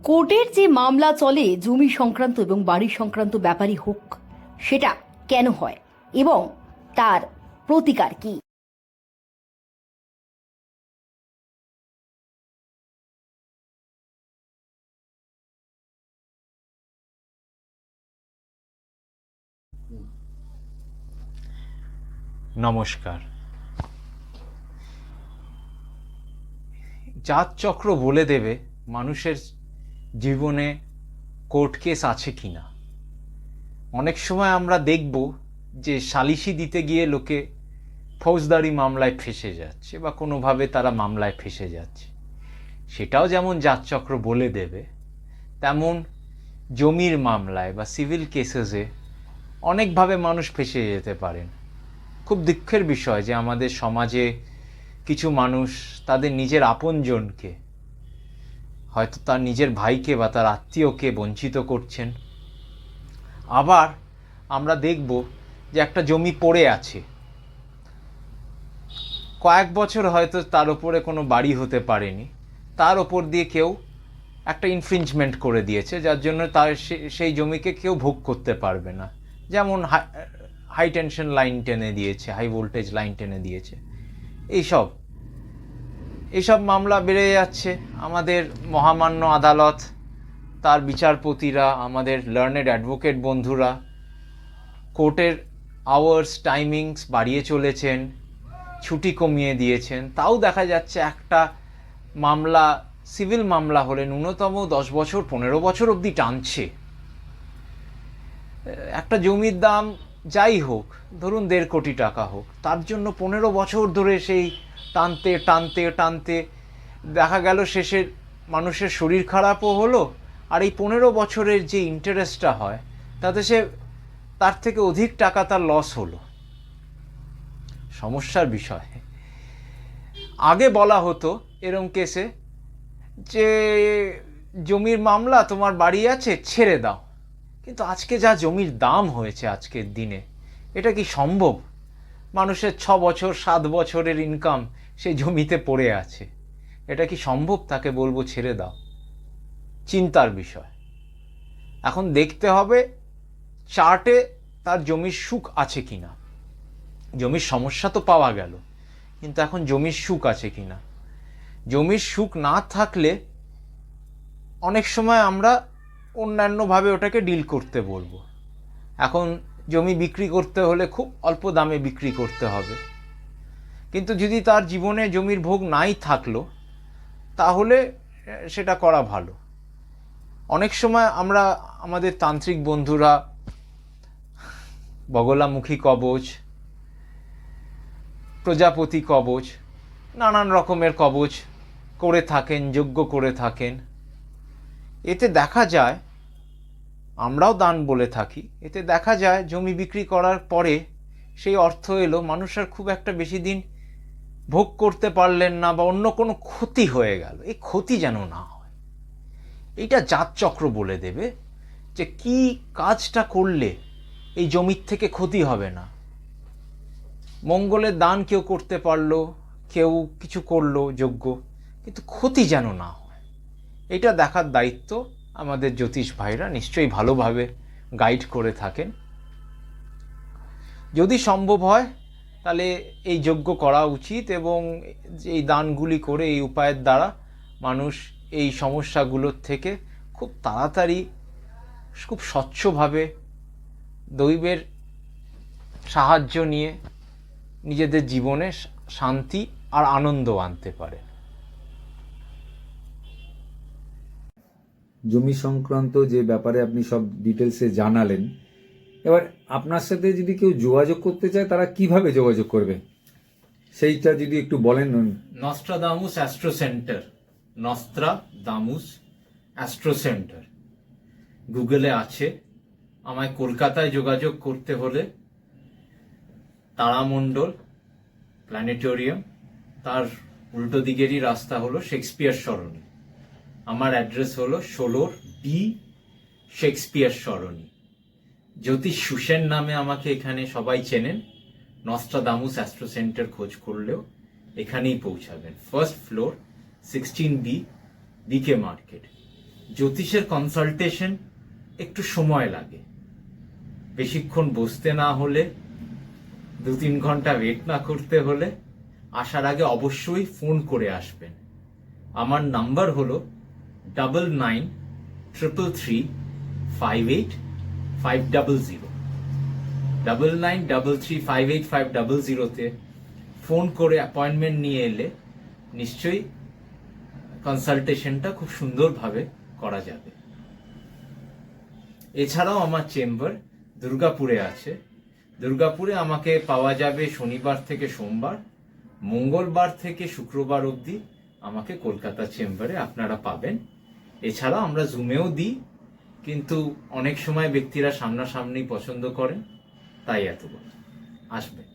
কোর্টের যে মামলা চলে জমি সংক্রান্ত এবং বাড়ি সংক্রান্ত ব্যাপারই হোক, সেটা কেন হয় এবং তার প্রতিকার কি? নমস্কার। জাতচক্র বলে দেবে মানুষের জীবনে কোর্ট কেস আছে কিনা। অনেক সময় আমরা দেখব যে সালিশি দিতে গিয়ে লোকে ফৌজদারি মামলায় ফেঁসে যাচ্ছে বা কোনোভাবে তারা মামলায় ফেঁসে যাচ্ছে। সেটাও যেমন জাতচক্র বলে দেবে, তেমন জমির মামলায় বা সিভিল কেসেসে অনেকভাবে মানুষ ফেঁসে যেতে পারেন। খুব দুঃখের বিষয় যে আমাদের সমাজে কিছু মানুষ তাদের নিজের আপনজনকে, হয়তো তার নিজের ভাইকে বা তার আত্মীয়কে বঞ্চিত করছেন। আবার আমরা দেখব যে একটা জমি পড়ে আছে, কয়েক বছর হয়তো তার উপরে কোনো বাড়ি হতে পারেনি, তার ওপর দিয়ে কেউ একটা ইনফ্রিঞ্জমেন্ট করে দিয়েছে, যার জন্য তার সেই জমিকে কেউ ভোগ করতে পারবে না। যেমন হাই টেনশন লাইন টেনে দিয়েছে, হাই ভোল্টেজ লাইন টেনে দিয়েছে। এইসব মামলা বেড়ে যাচ্ছে। আমাদের মহামান্য আদালত, তার বিচারপতিরা, আমাদের লার্নেড অ্যাডভোকেট বন্ধুরা কোর্টের আওয়ার্স টাইমিংস বাড়িয়ে চলেছেন, ছুটি কমিয়ে দিয়েছেন। তাও দেখা যাচ্ছে একটা মামলা, সিভিল মামলা হলে ন্যূনতম 10 বছর 15 বছর অবধি টানছে। একটা জমির দাম যাই হোক, ধরুন 1.5 কোটি টাকা হোক, তার জন্য 15 বছর ধরে সেই টানতে টানতে টানতে দেখা গেল শেষে মানুষের শরীর খারাপও হলো। আর এই 15 বছরের যে ইন্টারেস্টটা হয় তাতে তার থেকে অধিক টাকা তার লস হলো। সমস্যার বিষয়। আগে বলা হতো এরম কেসে যে জমির মামলা, তোমার বাড়ি আছে, ছেড়ে দাও। কিন্তু আজকে যা জমির দাম হয়েছে আজকের দিনে, এটা কি সম্ভব? মানুষের 6 বছর 7 বছরের ইনকাম সেই জমিতে পড়ে আছে, এটা কি সম্ভব তাকে বলবো ছেড়ে দাও? চিন্তার বিষয়। এখন দেখতে হবে চার্টে তার জমির সুখ আছে কিনা। জমির সমস্যা তো পাওয়া গেল, কিন্তু এখন জমির সুখ আছে কিনা। জমির সুখ না থাকলে অনেক সময় আমরা অন্যান্যভাবে ওটাকে ডিল করতে বলবো। এখন জমি বিক্রি করতে হলে খুব অল্প দামে বিক্রি করতে হবে, কিন্তু যদি তার জীবনে জমির ভোগ নাই থাকলো তাহলে সেটা করা ভালো। অনেক সময় আমরা, আমাদের তান্ত্রিক বন্ধুরা বগলামুখী কবচ, প্রজাপতি কবচ, নানান রকমের কবচ করে থাকেন, যজ্ঞ করে থাকেন। এতে দেখা যায়, আমরাও দান বলে থাকি, এতে দেখা যায় জমি বিক্রি করার পরে সেই অর্থ এলো, মানুষ আর খুব একটা বেশি দিন ভোগ করতে পারলেন না বা অন্য কোনো ক্ষতি হয়ে গেল। এই ক্ষতি যেন না হয়, এইটা জাতচক্র বলে দেবে যে কি কাজটা করলে এই জমির থেকে ক্ষতি হবে না। মঙ্গলের দান কেউ করতে পারলো, কেউ কিছু করলো যজ্ঞ, কিন্তু ক্ষতি যেন না হয়, এটা দেখার দায়িত্ব আমাদের জ্যোতিষ ভাইরা নিশ্চয়ই ভালোভাবে গাইড করে থাকেন। যদি সম্ভব হয় তাহলে এই যজ্ঞ করা উচিত, এবং এই দানগুলি করে, এই উপায়ের দ্বারা মানুষ এই সমস্যাগুলোর থেকে খুব তাড়াতাড়ি, খুব স্বচ্ছভাবে দৈবের সাহায্য নিয়ে নিজেদের জীবনে শান্তি আর আনন্দ আনতে পারে। জমি সংক্রান্ত যে ব্যাপারে আপনি সব ডিটেলসে জানালেন, এবার আপনার সাথে যদি কেউ যোগাযোগ করতে চায় তারা কিভাবে যোগাযোগ করবে সেইটা যদি একটু বলেন। নস্ট্রাদামুস অ্যাস্ট্রো সেন্টার, নস্ট্রাদামুস অ্যাস্ট্রো সেন্টার গুগলে আছে। আমায় কলকাতায় যোগাযোগ করতে হলে তারামণ্ডল প্ল্যানেটোরিয়াম, তার উল্টো দিকেরই রাস্তা হলো শেক্সপিয়ার সরণি। আমার অ্যাড্রেস হলো 16B শেক্সপিয়ার সরণি। জ্যোতিষ সুসেন নামে আমাকে এখানে সবাই চেনেন। নস্ট্রাদামুস অ্যাস্ট্রো সেন্টার খোঁজ করলেও এখানেই পৌঁছাবেন। ফার্স্ট ফ্লোর, 16B, বিকে মার্কেট। জ্যোতিষের কনসালটেশন একটু সময় লাগে, বেশিক্ষণ বসতে না হলে, 2-3 ঘন্টা ওয়েট না করতে হলে আসার আগে অবশ্যই ফোন করে আসবেন। আমার নাম্বার হলো 9933358500 9933358500 ফোন করে অ্যাপয়েন্টমেন্ট নিয়ে এলে নিশ্চয়ই কনসালটেশনটা খুব সুন্দরভাবে করা যাবে। এছাড়াও আমার চেম্বার দুর্গাপুরে আছে। দুর্গাপুরে আমাকে পাওয়া যাবে শনিবার থেকে সোমবার, মঙ্গলবার থেকে শুক্রবার অবধি আমাকে কলকাতা চেম্বারে আপনারা পাবেন। এছাড়াও আমরা জুমেও দিই, কিন্তু অনেক সময় ব্যক্তিরা সামনাসামনি পছন্দ করেন, তাই এত বলা। আসবেন।